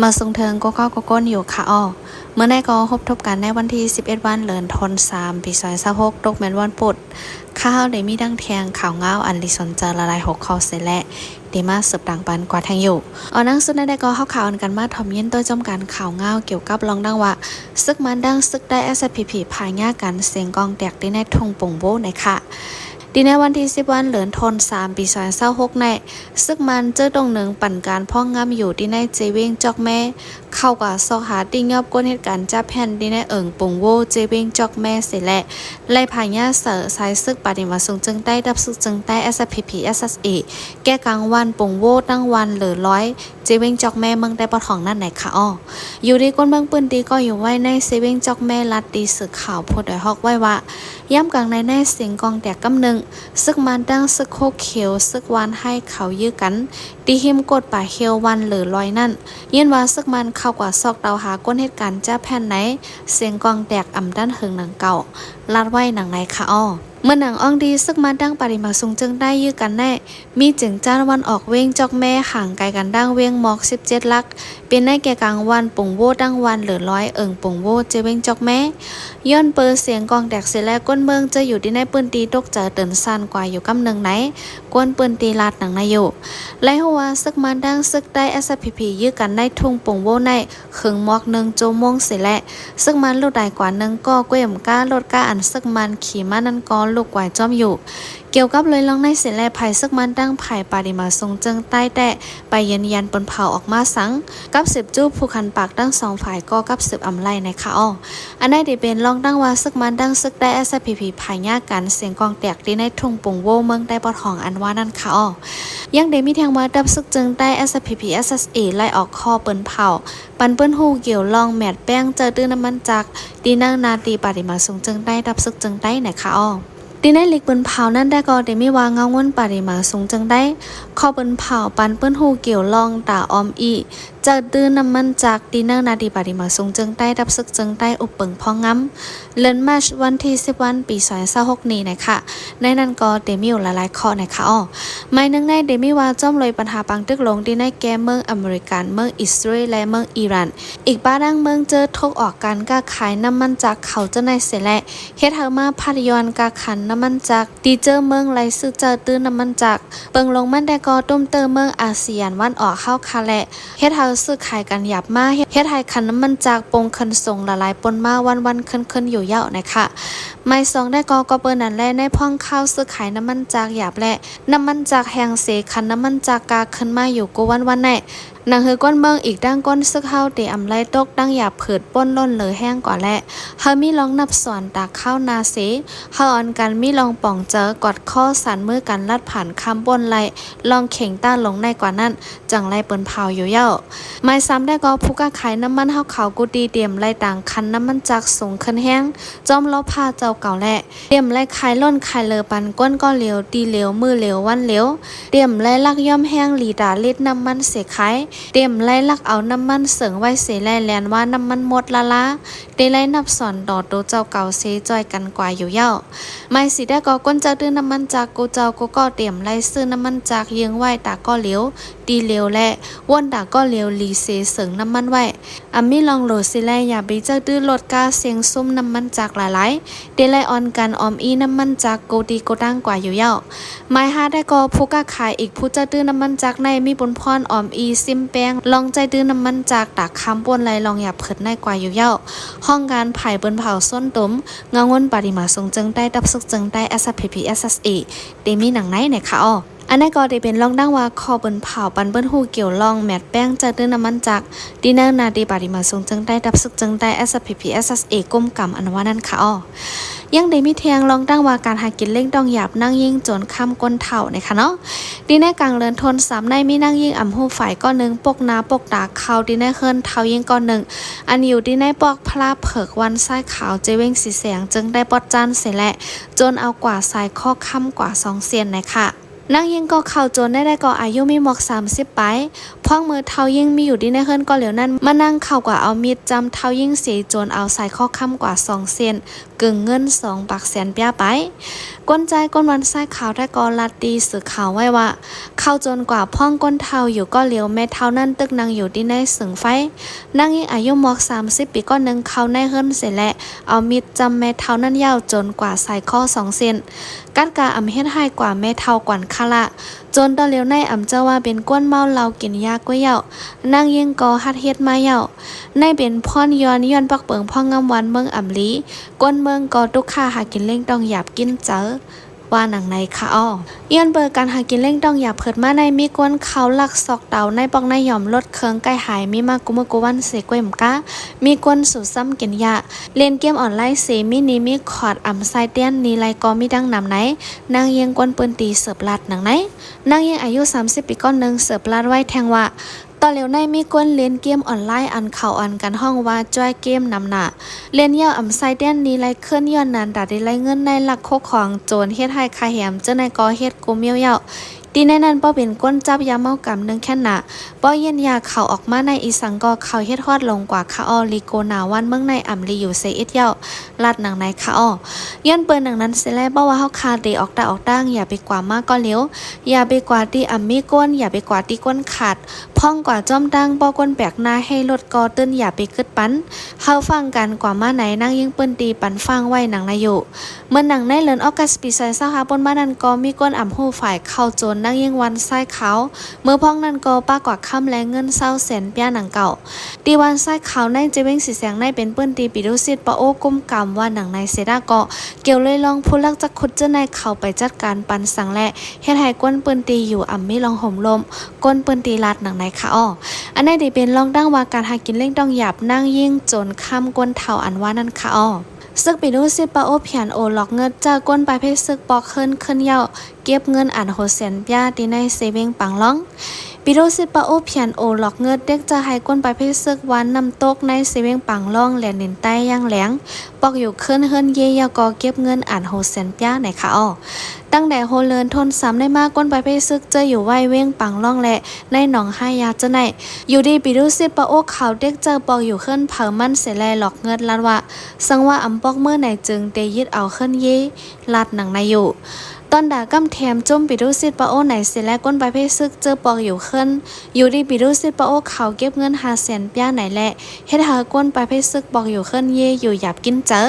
มาส่งเทิงก็ก้นอยู่ค่ะอ้อเมื่อได้ก็พบทบกันในวันที่11วันเดือนธันวาคมปี2026ตกแม่นวันพุธข้าวได้มีดังแทงข่าวเงาอันลิสนจะละลาย6ข้อเสร็จและเดมาสืบต่างปันกว่าทางอยู่เอานังสุดได้ก็ข่าวอันกันมาทอมเย็นตัวจอมการข่าวเงาเกี่ยวกับลองดังว่าซึกมันดังซึกได้ SPP พายง่ากันเสียงกองแตกได้ในทุ่งป่งโบในค่ะดีในวันที่10วันเหลือนทน3ปี2026ในซึกมันเจอตรงหนึ่งปั่นการพ่องงามอยู่ดีในเจเวงจอกแม่เข้ากับซอกหาติงยอบก้นเหตุการณ์จับแผ่นดีในปงโวเจเวงจอกแม่เสร็จแหละไล่พายาเสือสายซึกปฏิมาสูงจึงใต้ดับซึกจึงใต้ SPP SSA แก้กลางวันปงโวตั้งวันเหลือร้อยเจเวงจอกแม่เมืองได้ปะทองนั่นไหนค่ะอ้ออยู่ดีก้นเมืองปืนดีก็อยู่ไว้ในเซเวงจอกแม่ลัดดีสื่อข่าวโพดอยฮอกไว้ว่าย่ำกลางในแน่เสียงกองแตกกำหนึ่งซึกมันดังซึกโคเขียวซึกวานให้เขายื้อกันดีหิมกดป่าเขียววันหรือลอยนั่นยินว่าซึกมันเข้ากว่าซอกเตาหาก้นเหตุการณ์จ้าแผ่นไหนเสียงกองแตกอ่ำด้านเหิงหนังเก่าลาดไว้หนังไหนค่ะอ้อเมื่อหนังอ่องดีซึกมันดังปริมาสูงจึงได้ยื้อกันแน่มีจึงจ้านวันออกเว้งจอกแม่ห่างไกลกันดังเว้งหมอก17ลักเป็นในแก่กลางวันปุ่งโวดังวันเหลือร้อยปุ่งโวเจเว้งจอกแม่ย้อนเปิดเสียงกองแตกเสียแล้วก้นเมืองจะอยู่ที่ในปืนตีตกเจอเตือนสั้นกว่าอยู่กำหนึ่งไหนกวนปืนตีลาดหนังนายอยู่และหัวซึกมันดังซึกได้ SPP ยื้อกันได้ทุ่งปุ่งโวในขึงหมอก1 ชั่วโมงเสียแล้วซึกมันลูกใดกว่า1ก็เกวยมก้าลดก้าอันซึกมันขี่มานั่นก็ลูกกว่าจอมอยู่เกี่ยวกับเลยลองในเสียแล้วไผ่ซึกมันดังไผ่ปาดิมาทรงเจิงใต้แต่ไปยืนยันปนเผาออกมาสังกับ10จู้ผู้คันปากตั้ง2ฝ่ายก็กับ10อำไลในค่ะอ้ออันนี้ได้เป็นลองตั้งว่าซึกมันดังซึกได้ SPP ไผ่ย่ากันเสียงกองแตกที่ในทุ่งปุ่งโวเมืองได้ปอทองอันว่านั่นค่ะอ้อยังได้มีแทงมาดับซึกจึงได้ SPP SSA ไล่ออกข้อเปิ้นเผาปันเปิ้นฮูเกี่ยวลองแมดแป้งเจอตื้อน้ำมันจักดีนั่งนาตีปาดิมาทรงจึงได้ดับซึกจึงได้ในค่ะอ้อดีในลิกเปิ้นเผานั่นได้ก็ได้มีว่าเงาเงินปาดิมาสูงจังได้ข้อเปิ้นเผาปันเปิ้นฮูเกี่ยวลองตาออมอีจะตื้อน้ำมันจากดีนังนาดีปาดิมาสูงจึงได้ดับซึกจึงได้อุปเปิงพองงำเลือนมาร์ชวันที่10วันปี2026นี้นะคะในนั้นก็เดมิวหลายๆข้อนะคะอ้อไม่นึงในเดมิว่าจ้อมเลยปัญหาปังตึกลงดีในแกเมืองอเมริกันเมืองอิสราเอลและเมืองอิหร่านอีกบ้านดังเมืองเจอทกออกกันก็ขายน้ำมันจากเขาเจ้าในเสและเฮ็ดให้มาพาริยอนกาขันน้ำมันจากดีเจอเมืองไหลซื้อเจอตื้อน้ำมันจากเปิงลงมันได้ก็ต้มเตอเมืองอาเซียนวันออกเข้าคาแหละเฮ็ดให้ซื้อขายกันหยับมาเฮ็ดให้คันน้ำมันจากปงคันส่งละลายปนมาวันๆขึ้นอยู่ยาวนะคะไม่สองได้ก็เปิ้นนั่นแลในพ่องข้าวซื้อขายน้ำมันจากหยาบและน้ำมันจากแหงเสคันน้ำมันจากกาขึ้นมาอยู่กูวันแน่นางเฮือก้นเมืองอีกดังก้นซึกเฮาเตอำไลตกดังหยาบเผิดป้นล้นเลยแห้งกว่าและเฮามีลองนับสอนตากข้าวนาเสเฮาออนกันมีลองป่องเจอกอดข้อสันมือกันลัดผ่านคำบนไหลลองเข่งต้านลงในกว่านั้นจังไรเปิ้นเผาอยู่เย้าไม่ซ้ำได้ก็ผู้กะขายน้ำมันเฮาเขากูดีเตรียมไล่ต่างคันน้ำมันจากสูงขึ้นแห้งจอมล้อผ้าเจ้าเก่าแหละเตรียมไล่ขายล้นขายเลอปันก้นก็เหลียวตีเหลียวมือเหลียววันเหลียวเตรียมไล่ลักย่อมแห้งหลีดาลิดน้ำมันเสขายเตรียมไล่ลักเอาน้ำมันเสริงไว้เสแลแลนว่าน้ำมันหมดละได้ไล่นับสอนดอโตเจ้าเก่าเสจอยกันกว่าอยู่เย้าไม่สิได้ก็ก้นเจ้าตื้อน้ำมันจากกูเจ้าก็เตรียมไล่ซื้อน้ำมันจากเยืองไว้ตาก็เหลียวตีเหลียวและวนตาก็เหลียวลีเสเสริงน้ำมันไว้มีลองโหลดสิแลอย่าไปเจ้าตื้อลดกาเสียงซุ่มน้ำมันจากหลายๆได้ไล่ออนกันออมอีน้ำมันจากโกดีโกดังกว่าอยู่เย้าไม่หาได้ก็ผู้กะขายอีกผู้เจ้าตื้อน้ำมันจากในมีบนพรออมอีซิมแป้งลองใจตื้อน้ำมันจากตากคำปนไหลลองหยับเผิดในกว่าอยู่เย้าห้องการไผ่เปิ้นเผาส้นตุ่มเงาเงินปริมาทรงจึงได้ดับซึกจึงได้ SPP SSA เดมีหนังไหนในค่ะอ้ออันนี้ก็ได้เป็นลองดังว่าคอเปิ้นเผาปันเปิ้นฮู้เกี่ยวลองแมดแป้งจะตื้อน้ำมันจากดีเนอร์นาดีปริมาทรงจึงได้ดับซึกจึงได้ SPP SSA ก้มกำอันว่านั่นค่ะอ้อยังได้มีแทงลองตั้งว่าการหากินเล่งต้องหยาบนั่งยิ่งจนค่ำก้นเถ่านะคะเนาะดีในกลางเรือนทน3ในมีนั่งยิ่งอ่ำหูฝ่ายก้อนหนึ่งปกนาปกตาเขาดีในเคินเท่ายิ่งก้อนหนึ่งอันอยู่ดีในปอกพลาเผิกวันไส้ขาวเจเว้งสีแสงจึงได้ปอดจานเสร็จแหละจนเอากว่าสายข้อค่ำกว่า2เซียนนะคะนั่งยิ่งก็เข้าจนได้ก็อายุมีหมอก30ไปพ่องมือเท้ายิ่งมีอยู่ดีในเฮิรนก็เหลียวนั้นมานั่งเข้ากว่าเอามีดจำเท้ายิ่งเสียจนเอาใส่ข้อค่ำกว่า2เซน กึ่งเงิน2 ปากแสนเปียไปก้นใจก้นวันไส้ข่าวได้กอลาตีสื่อข่าวไว้ว่าเข้าจนกว่าพ่องก้นเทาอยู่ก็เหลียวแม่เทานั่นตึกนางอยู่ที่ในสึงไฟนางยิ่งอายุหมอก30 ปีก็นึงเขาในเฮิรนเสร็จแล้วเอามีดจำแม่เทานั่นยาวจนกว่าใส่ข้อ2 เซนกัดกาอำเฮ็ดให้กว่าแม่เทากวนคาละจนตอนเลียวในอำเจ้าว่าเป็นก้นเมาเหล้ากินยาก้วยเหย้านางยิ่งกอฮัดเฮ็ดมาเหย้าในเป็นพ่อนย้อนปักเปิงพ่องามวันเมืองอำลีก้นเมืองกอตุกค่าหากินเล่งต้องหยาบกินเจอว่าหนังในค่ะอ้อย้อนเบอร์การหากินเล่งต้องหยาบเผิดมาในมีกวนเขาลักซอกเตาในปองในย่อมลดเคืองใกล้หายมีมากุมกุวันเสกวยมกะมีกวนสู่ซ้ำกินยาเล่นเกมออนไลน์เสมินีมีคอร์ดอำไซเตียนนีไลก็มีดังนำไหนนางเยียงกวนปืนตีเสิร์ฟลัดหนังไหนนางเยียงอายุ30 ปีก้อนนึงเสิร์ฟลัดไว้แทงว่าตอนเร็วในมีกวนเล่นเกมออนไลน์อันเข่าอันกันห้องว่าจ้อยเกมนำหนาเล่นยาวอำไซเดนนี้ไล่เคลื่อนย้อนนานดัดได้ไล่เงินในหลักโคของโจรเฮ็ดให้คาแหมเจ้าในกอเฮ็ดกูเมียวยาวตีในนั้นป้อเป็นก้นจับยาเมากำนึงแค่หนาป้อเย็นยาเข่าออกมาในอีสังก็เข่าเฮ็ดฮอดลงกว่าคาออลีโกนาวันเมืองในอ่ำลีอยู่เซอิดเยาลาดหนังในคาออย้อนเปิ้นหนังนั้นเสแลป้อว่าเฮาคาเดออกตาออกดังอย่าไปกว่ามากก็เลี้ยวอย่าไปกว่าตีอ่ำมีก้นอย่าไปกว่าตีก้นขาดพ่องกว่าจ้อมดังป้อก้นแปลกหน้าให้ลดกอตื้นอย่าไปกึดปันเฮาฟังกันกว่ามาไหนนั่งยิ่งเปิ้นตีปันฟังไว้หนังนายอยู่เมื่อหนังในเลินออกัสปี25บนบ้านนั้นก็มีก้นอ่ำฮู้ฝ่ายเข้าโจรนั่งยิ่งวันไส้เขาเมื่อพ้องนั้นก็ป้ากว่าค่ำแลเงิน20 แสนเปียหนังเก่าตีวันไส้เขาในจะเว้งสีแสงในเป็นเปิ้นตีปิดุสิตปะโอ้กุ้มกำว่าหนังในเสดาเกาะเกี่ยวเลยลองผู้ลักจักขุดเจ้าในเขาไปจัดการปันสังและเฮ็ดให้ก้นเปิ้นตีอยู่อ่ำมีลองห่มลมก้นเปิ้นตีลาดหนังในค่ะอ้ออันนี้ได้เป็นลองดังว่าการหากินเล่งต้องหยาบนั่งยิ่งจนค่ำก้นเฒ่าอันว่านั่นค่ะอ้อซึกปิดูสิปะโอเพียนโอหลอกเงินจากก้นไปเพศซึกปอกขึ้นเยาเก็บเงินอันโหแสนยาตีในเซเวงปังล้องปิโดสิปะโอเพียนโอหลอกเงินเด็กจะให้ก้นไปเพศซึกวันนำตกในเซเวงปังล่องแหลนนินใต้ย่างแหลงปอกอยู่ขึ้นเฮิรนเยยากอเก็บเงินอันโหแสนยาไหนค่ะอ้อตั้งแต่โฮเลินทนซ้ำได้มากก้นไปเพศซึกจะอยู่ไว้เว้งปังล่องและในหนองห้ายาจะไหนอยู่ดีปิดูสิปะโอเขาเด็กเจอปอกอยู่ขึ้นเผามันเสแลหลอกเงินลัดว่าสังว่าอำปอกเมื่อไหนจึงเตยึดเอาขึ้นเยลัดหนังนายอยู่ตอนด่ากำแถมจมปิดูสิปะโอไหนเสแลก้นไปเพศซึกเจอปอกอยู่ขึ้นอยู่ดีปิดูสิปะโอเขาเก็บเงิน5 แสนเปียไหนแหละเฮ็ดหาก้นไปเพศซึกปอกอยู่ขึ้นเยอยู่หยาบกินเจอ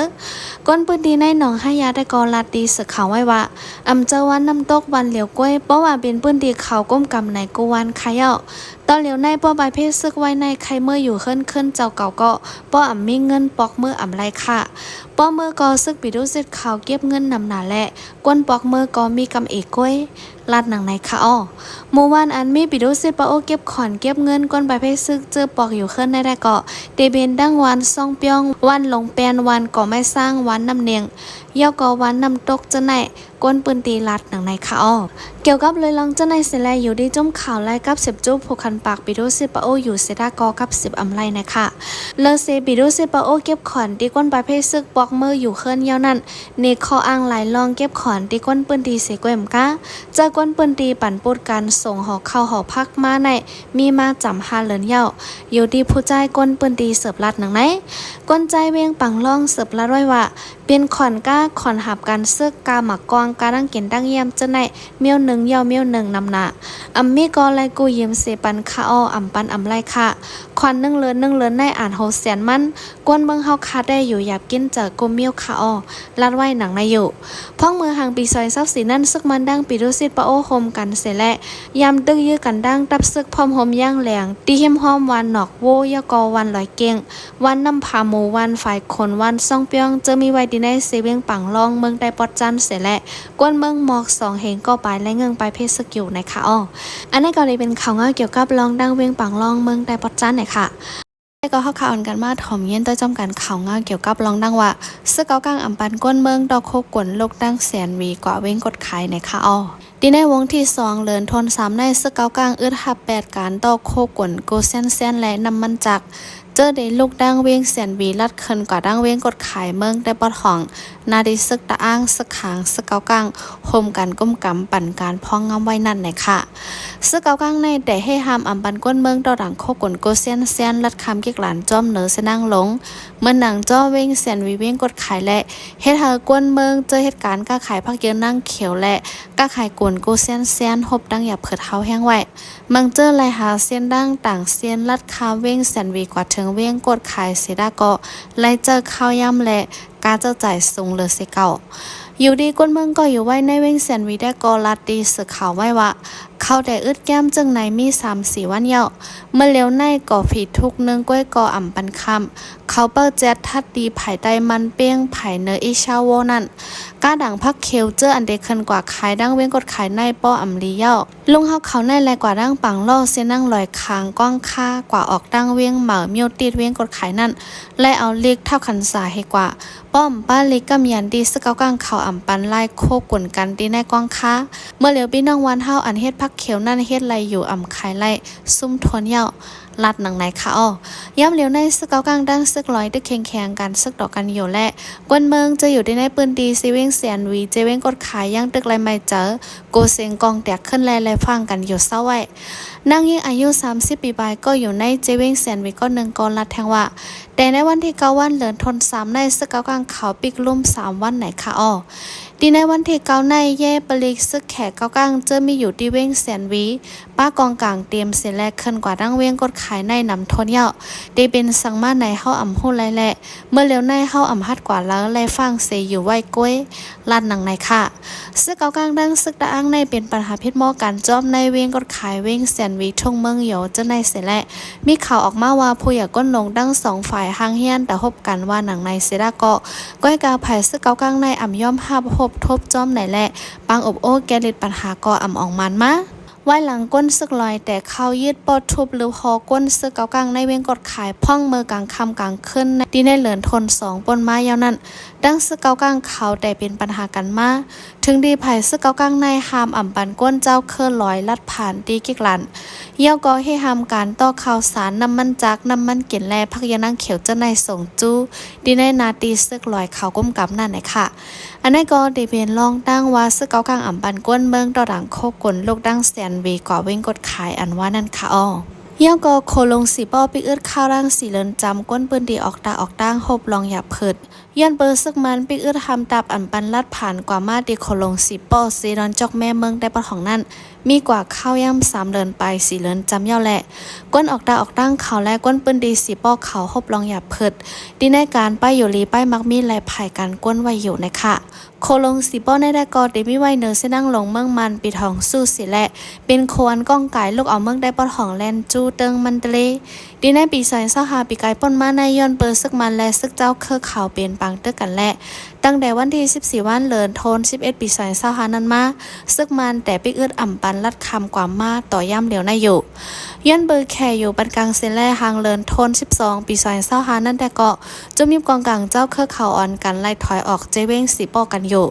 ก้นปืนดีในหนองห้ายาได้กอลาตีสึกเขาไว้ว่าอำเจอวันน้ำตกวันเหลียวกล้วยเพราะว่าเป็นปืนดีเขาก้มกำไหนกูวันขายเอาตอนเหลียวในป้อใบเพศซึกไว้ในใครเมื่ออยู่ขึ้นเจ้าเก่าก็ป้ออ่ำมีเงินปอกเมื่ออ่ำไรค่ะป้อเมื่อก็ซึกปิดูสิเขาเก็บเงินนำหนาและก้นปอกเมื่อก็มีกำเอกกล้วยลาดหนังในค่ะอ้อเมื่อวานอันมีปิดูสิปะโอเก็บขอนเก็บเงินก้นใบเพศซึกเจอปอกอยู่ขึ้นได้ก็เดเบนดังวันซ่องเปียงวันหลงแปนวันก็ไม่สร้างวันน้ำเนียงย่อก็วันน้ำตกจะไหนก้นปืนตีลัดหนังในค่ะอ้อเกี่ยวกับเลยลองเจ้าในเสลยอยู่ดีจมข่าวไล่กับ10จุ๊บผูกคันปากปิดูสิปะโออยู่เซดากอกับ10อำไลนะคะเลเซปิดูสิปะโอเก็บขอนตีก้นใบเพศซึกปอกเมื่ออยู่ขึ้นยาวนั่นเนคออ้างหลายลองเก็บขอนตีก้นปืนตีเสกวยมกะเจอก้นปืนตีปั่นปูดกันส่งหอเข้าหอพักมาในมีมาจำ5 เหรินเยาอยู่ดีผู้ใจก้นปืนตีเสิร์ฟลัดหนังไหนก้นใจเวียงปังล่องเสิร์ฟลัดไว้ว่าเป็นขอนก้าขอนหับกันซึกกาหมักกองกาดังเก็นดังเยี่ยมจะในเมียวหนึ่งเยาเมียวหนึ่งนำหนาอำมีกอไลกูเยี่ยมเสปันคาอ้ออำปันอำไลค่ะขอน1 เลือนในอ่านโหแสนมันกวนเมืองเฮาคาได้อยู่หยาบกินเจอกูเมียวคาอ้อลัดไว้หนังในอยู่พ้องมือหางปีซอยซับสีนั่นซึกมันดังปิดูสิปะโอโฮมกันเสแลยามตึกยื้อกันดังตับซึกพร้อมโฮมย่างแหลงตีหิมหอมวันหนอกโวยกอวันลอยเกียงวันน้ำผาหมูวันฝ่ายคนวันซ่องเปียงจะมีไว้ดีในเซเวียงปังลองเมืองได้ปอดจันเสแลกวนเมืองหมอก2เหงก็ไปและเงิงไปเพศสกิลนะคะอ้ออันนี้ก็เลยเป็นข่าวเกี่ยวกับลองดังเวียงปังลองเมืองได้ปอดจันนะคะก็เข้าข่าวกันมาถ่อมเย็นต้อยจอมกันข่าวเกี่ยวกับลองดังว่าซึกเกากลางอำปันก้นเมืองดอกโคกวนลกดังแสนวีกว่าเว้งกดขายในค่ะอ้อ ดีในวงที่2เลินทน3ในซึกเกากลางอึดหับ8การต่อโคกวนโกเซนเซนและน้ำมันจักเจอได้ลูกดังเวียงเสียนวีลัดเคินกว่าดังเวียงกดขายเมืองได้ปอดของนาดิซึกตะอ้างซึกขางซึกเกากลางโฮมกันก้มกำปั่นการพ้องงำไว้นั่นไหนค่ะซึกเกากลางในแต่ให้หามอำปันก้นเมืองต่อดังโคกวนโกเซนเซนลัดคำกิกหลานจอมเหนือเสนางหลงเมื่อหนังจ้อเวียงเสียนวีเวียงกดขายและเฮ็ดเฮอกวนเมืองเจอเหตุการณ์ก้าขายพักเยอะนั่งเขียวและก้าขายกวนโกเซนเซนฮบดังอย่าเผิดเฮาแห้งไว้มังเจอไรหาเส้นดังต่างเส้นลัดคาเว้งแสนวีกว่าถึงเว้งกดขายเสดาก็ไล่เจอข้าวย่ำและกาเจ้าจ่ายสูงเลยเสเก่าอยู่ดีก้นเมืองก็อยู่ไว้ในเว้งแสนวีได้ก็ลัดดีสือข่าวไว้ว่าเขาได้อึดแก้มจึงในมี3-4วันเยาเมื่อเลี้ยวในก่อผีทุกนึงก้อยก่ออ่ำปันคำเขาเปิดแจ๊ดทัดดีไผ่ใต้มันเปี้ยงไผ่เนออิชาโวนั่นก้าดังพักเคียวเจออันเดคันกว่าขายดังเว้งกดขายในป้ออ่ำลีเยาลุงเฮาเขาในแลกว่าดังปังล่อเส้นนั่งลอยคางก้องค่ากว่าออกดังเวียงเหมาเมียวตีดเวียงกดขายนั่นและเอาเลีกเท่าขันสาให้กว่าป้อมป้าลิกกำยันดีสเกากลางเขาอ่ำปันไล่โคกวนกันดีในกองค้าเมื่อเหลียวพี่น้องวันเฮาอันเฮ็ดพักเขียวนั่นเฮ็ดไรอยู่อ่ำขายไล่ซุ่มทวนเยาลัดหนังไหนคะอ้อย่ำเหลียวในสเกากลางดังซึกลอยตึกแข็งกันซึกดอกกันอยู่และกวนเมืองจะอยู่ในปืนดีซีเว้งเสียนวีเจเว้งกดขายย่างตึกไรไม่เจอโกเซงกองแตกขึ้นแลฟังกันอยู่เศร้าไว้นางยิ่งอายุ30 ปีปลายก็อยู่ในเจเว้งเสียนวีก็1กอนลัดแทงว่าแต่ในวันที่9วันเหลือนทน3ในซึกเกากลางเขาปิกลุ่ม3วันไหนคะอ้อดีในวันที่9ในแย่ปลิกซึกแขกเกากลางเจอมีอยู่ที่เว้งเสียนวีป้ากองกลางเตรียมเสียแลกขึ้นกว่าดังเว้งกดขายในนำทนเยาได้เป็นสังมาในเฮาอ่ำหู้ไรแหละเมื่อเลี้ยวในเฮาอ่ำฮัดกว่าแล้วไล่ฟังเสยอยู่ไว้ก้วยลัดหนังในค่ะซึกเกากลางดังซึกตะอ้างในเป็นปัญหาพิษหม้อการจอมในเว้งกดขายเว้งแสนวีทงเมืองโยเจ้าในเสแลมีข่าวออกมาว่าผู้อยากก้นลงดัง2ฝ่ายห่างเฮียนแต่พบกันว่าหนังในเสดาก็ก้อยกาไผ่ซึกเกากลางในอ่ำย่อมห้าพบทบจอมไหนแหละปางอบโอ้แกลิดปัญหาก็อ่ำออกมันมาไว้หลังก้นซึกลอยแต่เขายืดปอดทุบหรือพอก้นซึกเกากลางในเว้งกดขายพ่องมือกลางคำกลางขึ้นดีในเหลือนทน2ปนมายาวนั้นดังซึกเกากลางเขาแต่เป็นปัญหากันมาถึงดีไผ่ซึกเกากลางในหามอ่ำปันก้นเจ้าเคลื่อนลอยลัดผ่านตีกิกลันเยี่ยวก็ให้หามการต่อข่าวสารน้ำมันจักน้ำมันเกล็ดแลพักยานั่งเขียวเจ้าในส่งจู้ดีในนาตีซึกลอยเขาก้มกับนั่นไหนค่ะอันนี้ก็ได้เป็นลองตั้งว่าซึกเกากลางอ่ำปันก้นเมืองต่อดังโคกลลูกดังแสนวีกว่าเว้งกดขายอันว่านั่นค่ะอ้อเยี่ยวก็โคลงสีป้อปิกอึดข้าวร่างสีเลินจำก้นปืนดีออกตาออกตั้งหบลองหยับเผิดย้อนเปิดซึกมันปิกอึดทำตับอันปันลัดผ่านกว่ามาดีโคลงสีป้อสีดอนจอกแม่เมืองได้ปะของนั่นมีกว่าข้าวย่ำ3เลินไปสีเลินจำเย่าแหละก้นออกตาออกตั้งเขาและก้นปืนดีสีป้อเขาหบลองหยับเผิดดีในการป้ายอยู่ลีป้ายมักมีลายไผ่กันก้นไว้อยู่นะคะโคลงสีป้อในได้กอเดมิไวเนอร์เส้นนั่งลงเมืองมันปีทองสู้สิแหละเป็นโคนก้องไก่ลูกเอาเมืองได้ปะของแลนจูเติงมันเตลดีในปี2025ปีไก่ป้นมาในย้อนเปิดซึกมันและซึกเจ้าเครือข่าวเป็นปังเตกันแหละตั้งแต่วันที่14วันเหลินโทน11ปี2025นั้นมาซึกมันแต่ปิกอึดอ่ำปันลัดคำกว่ามาต่อย่ำเหลียวในอยู่ย้อนเบอร์แค่อยู่ปันกลางเส้นแล่หางเหลินโทน12ปี2025นั่นแต่ก็จะมีกองกลางเจ้าเครือข่าวอ่อนกันไล่ถอยออกเจเว้งสีป้อกันอยู่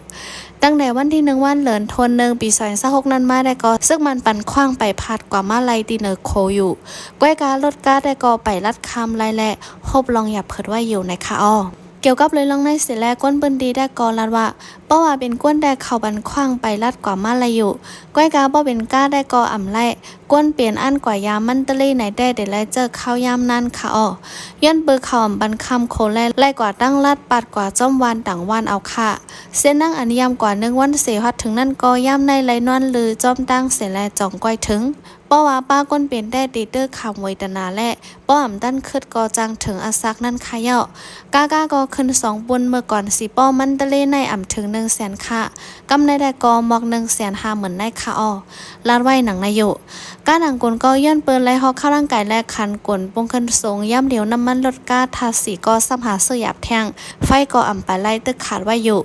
ตั้งแต่วันที่1วันเหลินโทน1ปี2026นั้นมาได้ก็ซึกมันปันคว้างไปพาดกว่ามาไลดีเนอร์โคอยู่ก้อยการลดก้าได้ก็ไปลัดคำไล่แหละพบลองหยับเผิดไว้อยู่ในค่ะอ้อเกี่ยวกับเลยลองในเสียแลก้นปืนดีได้กอลัดว่าป้าว่าเป็นก้นแดกเขาบันคว้างไปลัดกว่ามาลาอยู่ก้อยกาป้าเป็นก้าได้กออ่ำไล่ก้นเปลี่ยนอันกว่ายามันตะลี่ไหนได้เด็ดไล่เจอข้าวยามนั่นค่ะอ้อย่อนเปือเขาบันคำโคแลไล่กว่าตั้งลัดปัดกว่าจ้อมวานต่างวานเอาค่ะเส้นนั่งอันยามกว่า1วันเสียหัดถึงนั่นก็ย่ำในไหลนอนลือจ้อมตั้งเสียแลจ่องก้อยถึงป้าว่าป้าก้นเป็นได้ตีเตอร์คำไว้ตนาและป้าอ่ำตั้นคืดกอจังถึงอาซักนั่นค่ะเยาะกก็ขึ้น2ปุนเมื่อก่อนสีป้อมันตะเล่ในอ่ำถึง100,000ค่ะกำในได้กอมอก150,000เหมือนได้ค่ะอ้อลาดไว้หนังนายอยู่ก้าหนังกลก็ย้อนเปินไล่ฮอกเข้าร่างกายและคันกลปงขึ้นสูงย่ำเหลียวน้ำมันลดก้าทาสีก็ซ้ำหาเสื้อหยาบแทงไฟก็อ่ำไปไล่ตึกขาดไว้อยู่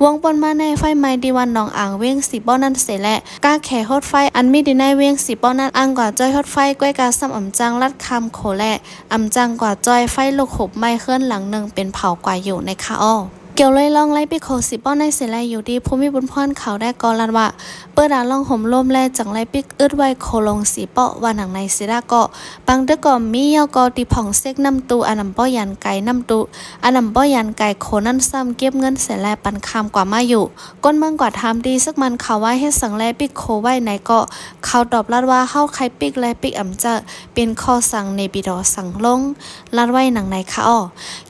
วงปนมาในไฟไม้ดีวันหนองอ่างเว้งสีป้อนั่นเสร็จและก้าแขฮดไฟอันมีดีในเว้งสีป้อนั่นอ่างกว่าจ้อยฮดไฟก้อยกาซ้ำอ่ำจังลัดคำโขและอ่ำจังกว่าจ้อยไฟลูกหุบไม้เคลื่อนหลังหนึ่งเป็นเผากว่าอยู่ในค่ะอ้อ เกี่ยวเลยลองไล่ไปโคสิป้อนในเสลยอยู่ดีภูมิบุญพรเขาได้กอลันว่าเปิดด่าลองห่มลมแลจังไล่ปิกอึดไว้โคลงสีเปาะว่าหนังในสิดาเกาะปังเดก่อมีเยากอตีผ่องเซ็กน้ำตูอันนำป้อยันไก่น้ำตูอันนำป้อยันไก่โคนั่นซ้ำเก็บเงินเสลยปันคำกว่ามาอยู่ก้นเมืองกว่าทำดีสักมันเขาว่าให้สังแลปิกโคไว้ในเกาะเขาตอบลัดว่าเฮาใครปิกและปิกอ่ำจะเป็นข้อสั่งในบิดอสั่งลงลัดไว้หนังในค่ะอ้อ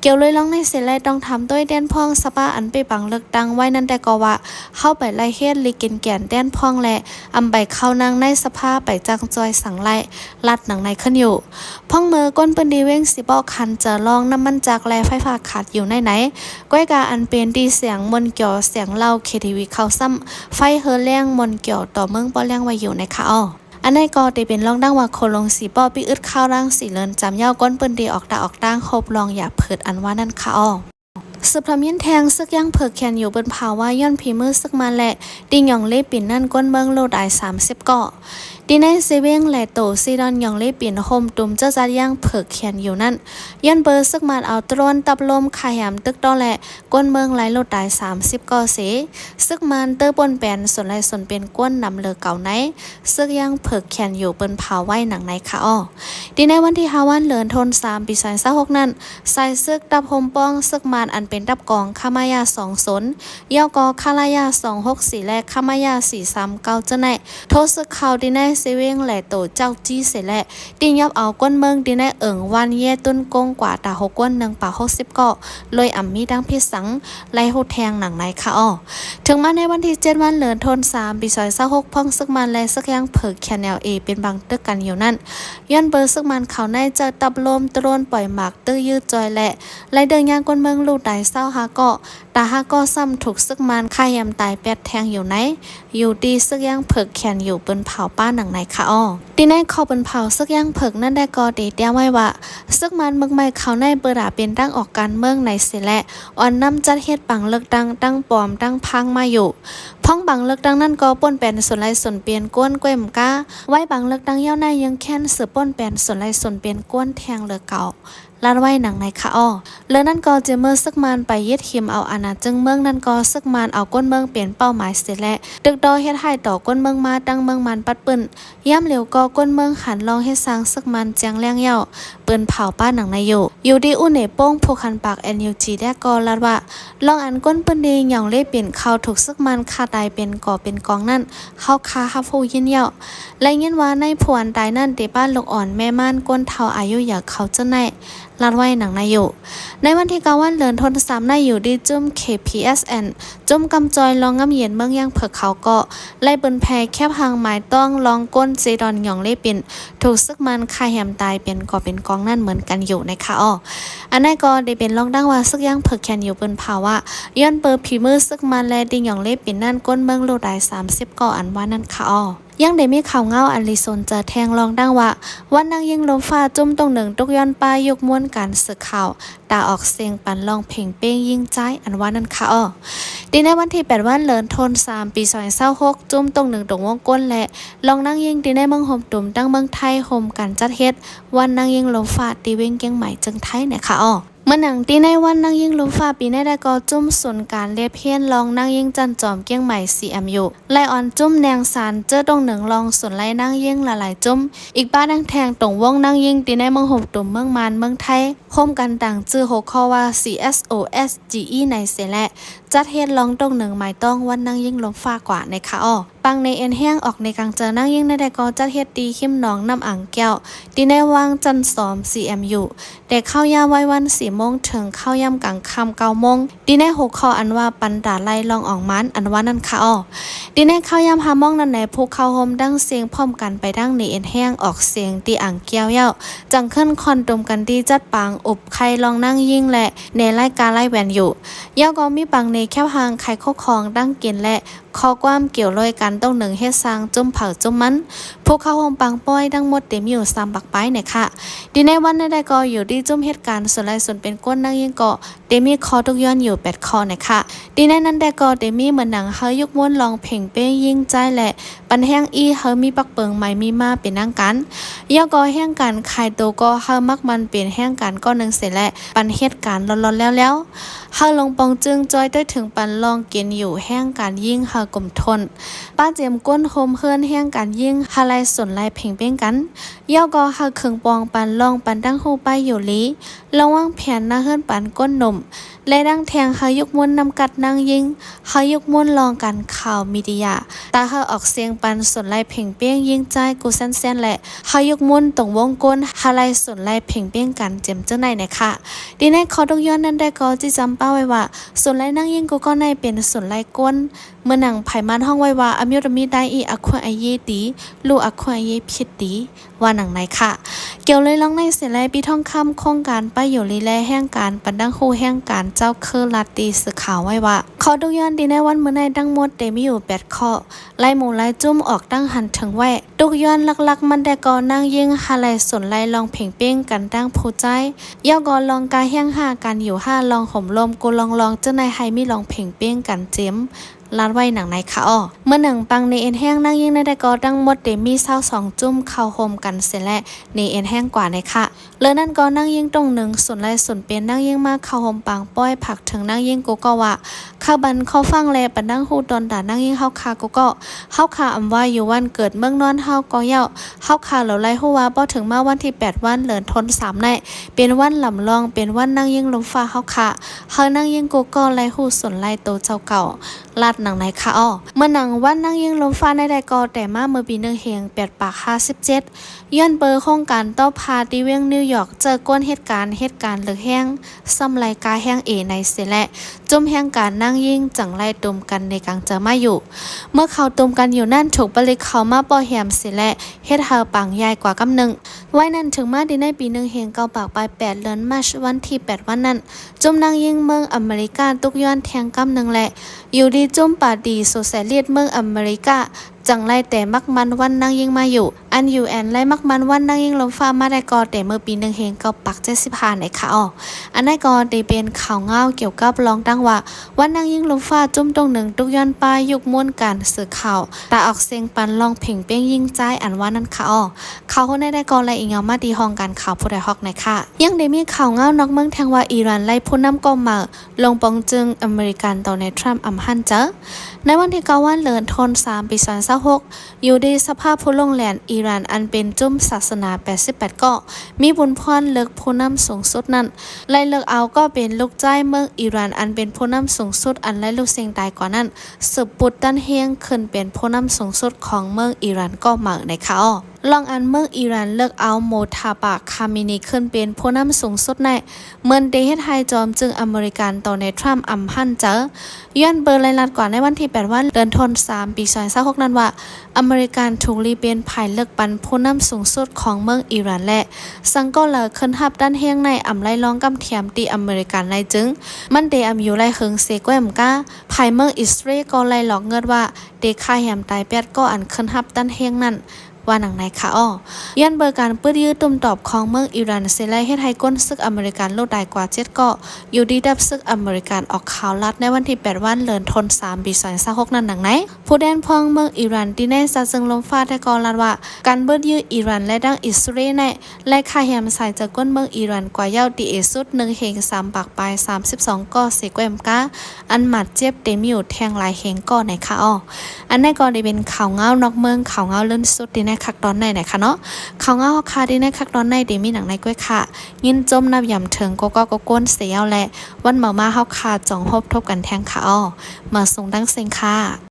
เกี่ยวเลยลองในเสลยต้องทำด้วยแดนพ่องสปาอันไปบังเลิกดังไว้นั่นแต่ก็ว่าเข้าไปไล่เฮ็ดลิกินแก่นแดนพ่องและอำใบเข้านางในสภาไปจังจอยสังไล่ลัดหนังในขึ้นอยู่พ่องมือก้นปืนดีเว้งสิบอกคันจะลองน้ำมันจากแลไฟฟ้าขาดอยู่ไหนก้อยกาอันเป็นดีเสียงมนเกี่ยวเสียงเล่าเคทีวีเข้าซ้ำไฟเฮอแรงมนเกี่ยวต่อเมืองป้อแรงไว้อยู่ในค่ะอ้ออันนี้ก็ได้เป็นลองดังว่าโคลงสีป้อปีอึดข้าวร่างสีเลินจำเย้าก้นปืนดีออกตาออกตั้งครบลองอย่าเผิดอันว่านั่นค่ะอ้อสืบพรมิ้นแทงซึกย่างเผือกแขนอยู่บนภาวะย้อนผีมือซึกมาแหละดิงหยองเล่ปิ่นนั่นก้นเบิ้งโลดาย30เกาะดีในเซเว่งแหละโตซีดอนหยองเล่ปิ่นโฮมตุ่มเจ้าจัดย่างเผือกแขนอยู่นั่นย้อนเบอร์ซึกมันเอาตรวนตับลมขายำตึกดอแหละก้นเบิ้งไหลโลดาย30เกาะเสซึกมันเตอร์ปนแปนส่วนไรส่วนเป็นก้นนำเลอเก่าไหนซึกย่างเผือกแขนอยู่บนภาวะไว้หนังในค่ะอ้อดีในวันที่5วันเลือนธันวาคมปี2026นั้นใส่ซึกดับโฮมป้องซึกมันอันเป็นดับกองคามายา2 สนยอกอคาลายา264และคามายา439จะไหนโทสึกเขาดีแน่เซเว่งแหล่โตเจ้าจี้เสแหละดิยับเอาก้นเมืองดีแน่วันเย่ตุ้นกงกว่าตา6ก้น1ป่า60เกาะเลยอ่ำมีดังพิสังไล่โหแทงหนังในค่ะอ้อถึงมาในวันที่7วันเลือนธันวาคมปี2026พ่องซึกมันและซึกยังเผิกแคนแนลเอเป็นบางตึกกันอยู่นั่นย้อนเบอร์ซึกมันเขาในจะตับลมตรวนปล่อยหมากตื้อยืดจอยและไล่เดินยางก้นเมืองลูกได้เศร้าหาเกาะตาหาก็ซ้ำถูกซึกมันฆ่ายำตายแปดแทงอยู่ไหนอยู่ดีซึกย่างเผิกแขนอยู่บนเผาป้าหนังไหนค่ะอ้อดีในเขาบนเผาซึกย่างเผิกนั่นได้ก็ดีเตี้ยไว้ว่าซึกมันมึกไม่เขาในเบอร์ดาเป็นตั้งออกการเมืองในเสแหละอ่อนน้ำจัดเฮ็ดปังเลิกดังตั้งปอมตั้งพังมาอยู่พ้องบังเลิกดังนั่นก็ป่นแปนส่วนไรส่วนเปลี่ยนก้นเกวมก้าไว้บังเลิกดังเย้าในยังแค้นสืบป่นแปนส่วนไรส่วนเปลี่ยนก้นแทงเลอเก่าลาดไว้หนังในค่ะอ้อแล้วนั่นก็จะเมื่อซึกมันไปยึดหิมเอาอาณาจึงเมืองนั่นก็ซึกมันเอาก้นเมืองเปลี่ยนเป้าหมายเสร็จแล้วดึกดอเฮ็ดให้ต่อก้นเมืองมาตั้งเมืองมันปัดปืนย่ำเหลียวก็ก้นเมืองหันลองให้สร้างซึกมันแจงแรงเย้าปืนเผาป้าหนังในอยู่ดีอุ่นเนโป้งผูกคันปาก NUG ได้ก็ลาดว่าลองอันก้นปืนดีหย่องเล่เปลี่ยนเขาถูกซึกมันฆ่าตายเป็นก่อเป็นกองนั่นเข้าคาฮับฟูยินเย้าและยินว่าในผวนตายนั่นเตบ้านลูกอ่อนแม่ม่านก้นเฒ่าอายุอยากเขาจะไหนลาดไว้หนังนายอยู่ในวันที่9วันเลือนธันวาคมนายอยู่ดีจุ่ม KPSN จุ่มกำจอยลองงำเย็นเมืองย่างเผือกเขาก็ไล่เปิ้นแพแคบหางหมายต้องลองก้นเซดอนหยองเล่ปิ่นถูกซึกมันฆ่าแหมตายเป็นก่อเป็นกองนั่นเหมือนกันอยู่ในค่ะอ้ออันนั้นก็ได้เป็นลองดังว่าซึกย่างเผือกแคนอยู่เปิ้นภาวะย้อนเปิดผีมือซึกมันและดิงหยองเล่ปิ่นนั่นก้นเมืองโลดได้30ก่ออันว่านั่นค่ะอ้อยังได้มีข่าวเงาอันลิซนจะแทงลองดังว่าวันนางยิงลมฟ้าจุ่มตรงหนึ่งตุกย้อนป้ายยกม้วนการสึกข่าวตาออกเสียงปันลองเพ่งเป้งยิงใจอันว่านั่นค่ะอ้อดีในวันที่8วันเลือนธันวาคมปี2026จุ่มตรงหนึ่งตรงวงก้นและลองนางยิงดีในเมืองโฮมตุ่มตั้งเมืองไทยโฮมกันจัดเฮ็ดวันนางยิงลมฟ้าตีเว้งเกียงใหม่จึงไทยเนี่ยค่ะอ้อเมื่อหนังตีในวันนางยิงลมฟ้าปีได้ก็จุ่มศูนย์การเลียเพี้ยนลองนางยิงจันจอมเกียงใหม่ CMU ไล่ออนจุ่มแนงสารเจอตรงหนึ่งลองส่วนไล่นางยิงหลายๆจุ่มอีกบ้านนางแทงตรงวงนางยิงตีในเมืองโฮมตุ่มเมืองมานเมืองไทยโฮมกันต่างจื้อหกข้อว่า CSOSGE ในเสแหละจัดเฮ็ดลองตรงหนึ่งหมายต้องวันนางยิงลมฟ้ากว่าในค่ะอ้อปังในเอ็นแห้งออกในกลางเจอนางยิงในก็จัดเฮ็ดตีเข้มหนองน้ำอ่างแก้วตีในวางจันสอม CMU แต่เข้ายามไว้วัน4 โมงถึงเข้ายามกลางค่ำ9 โมงตีใน6ข้ออันว่าปันดาไล่ลองออกมันอันว่านั่นค่ะอ้อตีในเข้ายาม5 โมงนั่นไหนผู้เข้าโฮมดังเสียงพร้อมกันไปดังในเอ็นแห้งออกเสียงตีอ่างแก้วเย้าจังขึ้นคอนดมกันดีจัดปางอบไข่ลองนั่งยิงและในรายการไล่แหวนอยู่ย่าก็มีปังในแคบหางไข่ข้อคองดังกินและ ข้อความเกี่ยวลอยกันต้องหนึ่งเฮ็ดสร้างจุ่มเผาจุ่มมันพวกเขาโฮมปังป้อยดังหมดเต็มอยู่3ปักไปเนี่ยค่ะดีในวันใดก็อยู่ดีจุ่มเหตุการณ์ส่วนไรส่วนเป็นก้นนั่งยิงก็เดมีคอทุกย้อนอยู่8คอเนี่ยค่ะดีในนั้นได้ก็เดมีเหมือนหนังเฮยุกม้วนลองเพ่งเป้ยิงใจแหละปันแห้งอีเฮมีปักเปิงใหม่มีมาเป็นนั่งกันย่อก็แห้งกันขายโตก็เฮมักมันเปลี่ยนแห้งกันก็นึงเสร็จแหละปันเหตุการณ์ร้อนๆแล้วเฮาลงปองจึงจอยได้ถึงปันลองเกณฑ์อยู่แห้งการยิ่งเฮากลมทนป้าเจียมก้นโฮมเฮือนแห้งการยิ่งฮาไลส่วนไลเพ่งเป้งกันย่อก็เฮาเคิงปองปันลองปันตั้งฮู้ป้ายอยู่ลีระวังแผนหน้าเฮือนปันก้นหนุ่มและดังแทงเฮายุกม้วนนำกัดนางยิงเฮายุกม้วนลองกันข่าวมีเดียตาเฮาออกเสียงปันส่วนไลเพ่งเป้งยิงใจกูแซนๆแหละเฮายุกม้วนตรงวงก้นฮาไลส่วนไลเพ่งเป้งกันเจ็มเจ้าในนะคะดีในขอต้องย้อนนั้นได้ก็จิจำเป้าไว้ว่าส่วนไลนางยิงกูก็ในเป็นส่วนไลก้นเมื่อหนังไผมันห้องไว้ว่าอมิรมีได้อีอักควไอเยตีลูกอักควไอเยพิดตีว่าหนังไหนค่ะเกี่ยวเลยลองในเสร็จแล้วปีท่องคำโครงการป้ายอยู่ลีแลแห่งการปันดังคู่แห่งการเจ้าคือลาตีสื่อข่าวไว้ว่าเขาดูย้อนดีในวันเมื่อในดังหมดเดมีอยู่8ข้อไล่หมู่ไล่จุ่มออกดังหันถึงแวะดุกย้อนลักๆมันได้ก่อนั่งยิงฮาไลส่วนไล่ลองเพ่งเป้งกันดังผู้ใจย่อกอลองกาแห่ง5กันอยู่5ลองห่มลมกูลองเจ้านายไฮมีลองเพ่งเป้งกันเจ็มลาดไว้หนังในค่ะอ้อเมื่อหนังปังในเอ็นแห้งนั่งยิ่งในได้ก็ดังหมดเดมี22จุ่มเข้าโฮมกันเสร็จแล้วในเอ็นแห้งกว่าในค่ะเลยนั่นก็นั่งยิ่งตรงหนึ่งส่วนไรส่วนเป็นนั่งยิ่งมากเข้าโฮมปังป้อยผักถึงนั่งยิ่งกูก็ว่าข้าบันเข้าฟังแลปันนั่งฮูดอนด่านั่งยิ่งเฮาคากูก็เฮาคาอำว่าอยู่วันเกิดเมืองนอนเฮาก็เย้าเฮาคาเหล่าไรฮู้ว่าบ่ถึงมาวันที่8วันเหลือนทน3ในเป็นวันลำลองเป็นวันนั่งยิ่งลมฟ้าเฮาคาเฮานั่งยิ่งกูก็ไรฮู้ส่วนไรโตเจ้าเก่าลาดหนังไหนค่ะอ้อเมื่อหนังวันนั่งยิงลมฟ้าในได้ก็แต่มาเมื่อปี1เฮง8ปาก57ย้อนเบอร์โครงการต้อพาตีเวียงนิวยอร์กเจอก้นเหตุการณ์เลือกแห้งซ้ำรายกาแห้งในเสและจุ่มแห้งการนั่งยิงจังไล่ตุ่มกันในกลางเจอมาอยู่เมื่อเขาตุ่มกันอยู่นั่นถูกบริเขามาปอแหมเสและเฮ็ดเฮาปังใหญ่กว่ากำนึงไว้นั่นถึงมาดีในปี1เฮง9ปากไป8เดือนมาร์ชวันที่8วันนั้นจุ่มนั่งยิงเมืองอเมริกาตุกย้อนแทงกำนึงแหละอยู่ดีจุ่มปาดีโซเซเลียตเมืองอเมริกาจังไล่แต่มักมันวันนั่งยิงมาอยู่อันยูแอนไล่มักมันวันนั่งยิงลมฟ้ามาได้ก็แต่เมื่อปี1เฮง9ปัก75ในค่ะอ้ออันนั้นก็ได้เป็นข่าวเงาเกี่ยวกับรองดังว่าวันนั่งยิงลมฟ้าจุ่มตรงหนึ่งตุกย้อนป้ายยุกม้วนการสื่อข่าวตาออกเสียงปันลองเพ่งเป้งยิงใจอันว่านั้นค่ะอ้อข่าวคนได้ก็ไล่อีเงามาดีห้องการข่าวผู้ใดฮอกในค่ะยังได้มีข่าวเงานอกเมืองแทงว่าอิหร่านไล่ผู้นำก็มาลงปองจึงอเมริกันต่อในทรัมป์อำหันเจอในวันที่9วันเดือนธันวาคมปี2026อยู่ดีสภาพผู้ลงแหลนอิหร่านอันเป็นจุ่มศาสนา88ก็มีบุญพรเลิกผู้นำสูงสุดนั้นไล่เลิกเอาก็เป็นลูกใจเมืองอิหร่านอันเป็นผู้นำสูงสุดอันไล่ลูกเสียงตายกว่านั้นสืบปุดตันเฮียงขึ้นเป็นผู้นำสูงสุดของเมืองอิหร่านก็มาในค่ะอ้อลองอันเมืองอิหร่านเลิกเอาโมทาบะคามินีขึ้นเป็นผู้นำสูงสุดในเมืองเดเฮ็ดไฮจอมจึงอเมริกันต่อในทรัมป์อำหันเจอย้อนเบอร์รายลัดกว่าในวันที่8วันเดือนธันวาคมปี2026นั้นว่าอเมริกันถูกรีเป็นภายเลิกปันผู้นำสูงสุดของเมืองอิหร่านและสังก็เลยขึ้นทับด้านเฮียงในอำไล่ร้องกำเทียมตีอเมริกันในจึงมันเดอำอยู่ไล่เฮิงเซกแวมก้าภายเมืองอิสราเอลก็ไล่หลอกเงินว่าเดค่าแหมตาย8ก็อันขึ้นทับด้านเฮียงนั้นว่าหนังในค่ะอ้อย้อนเบอร์การปื้ดยื้อตุ่มตอบของเมืองอิหร่านเซไลเฮ็ดให้ก้นซึกอเมริกันโลดได้กว่า7ก็อยู่ดีดับซึกอเมริกันออกข่าวลัดในวันที่8วันเดือนธันวาคมปี2026นั้นหนังไหนผู้แดนพองเมืองอิหร่านที่ในซาซึงลมฟ้าได้ก่อลัดว่าการเบิดยื้ออิหร่านและดังอิสราเอลในและค่าแฮมใส่จากก้นเมืองอิหร่านกว่าเย้าดีเอสุด1เฮง3ปากปลาย32ก็เสกแวมก้าอันหมัดเจ็บเต็มอยู่แทงหลายเฮงก็ในค่ะอ้ออันนี้ก็ได้เป็นข่าวเงานอกเมืองข่าวเงาเลื่อนสุดที่ในคักตอนในค่ะเนาะเขาเงาคาดีในคักตอนในเดมีหนังในก้วยค่ะยินจมนับยำถึงก็ก้นเสียวแหละวันเมามาเฮาคาจ่องพบทบกันแทงค่ะอ้อมาส่งดังเซ็งค่ะ